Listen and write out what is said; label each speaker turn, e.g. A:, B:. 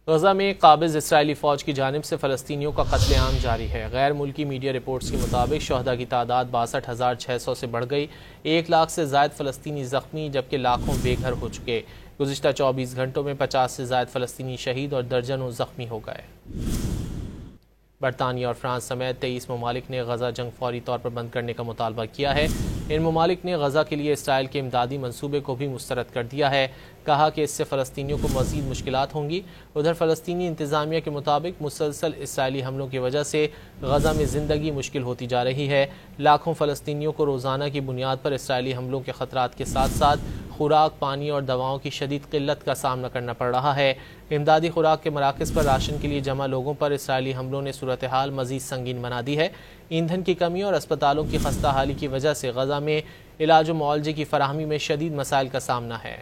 A: غزہ میں قابض اسرائیلی فوج کی جانب سے فلسطینیوں کا قتل عام جاری ہے۔ غیر ملکی میڈیا رپورٹس کے مطابق شہداء کی تعداد 62,600 سے بڑھ گئی۔ 1 لاکھ سے زائد فلسطینی زخمی جبکہ لاکھوں بے گھر ہو چکے۔ گزشتہ 24 گھنٹوں میں 50 سے زائد فلسطینی شہید اور درجنوں زخمی ہو گئے۔ برطانیہ اور فرانس سمیت 23 ممالک نے غزہ جنگ فوری طور پر بند کرنے کا مطالبہ کیا ہے۔ ان ممالک نے غزہ کے لیے اسرائیل کے امدادی منصوبے کو بھی مسترد کر دیا ہے۔ کہا کہ اس سے فلسطینیوں کو مزید مشکلات ہوں گی۔ ادھر فلسطینی انتظامیہ کے مطابق مسلسل اسرائیلی حملوں کی وجہ سے غزہ میں زندگی مشکل ہوتی جا رہی ہے۔ لاکھوں فلسطینیوں کو روزانہ کی بنیاد پر اسرائیلی حملوں کے خطرات کے ساتھ ساتھ خوراک، پانی اور دواؤں کی شدید قلت کا سامنا کرنا پڑ رہا ہے۔ امدادی خوراک کے مراکز پر راشن کے لیے جمع لوگوں پر اسرائیلی حملوں نے صورتحال مزید سنگین بنا دی ہے۔ ایندھن کی کمی اور اسپتالوں کی خستہ حالی کی وجہ سے غزہ میں علاج و معالجے کی فراہمی میں شدید مسائل کا سامنا ہے۔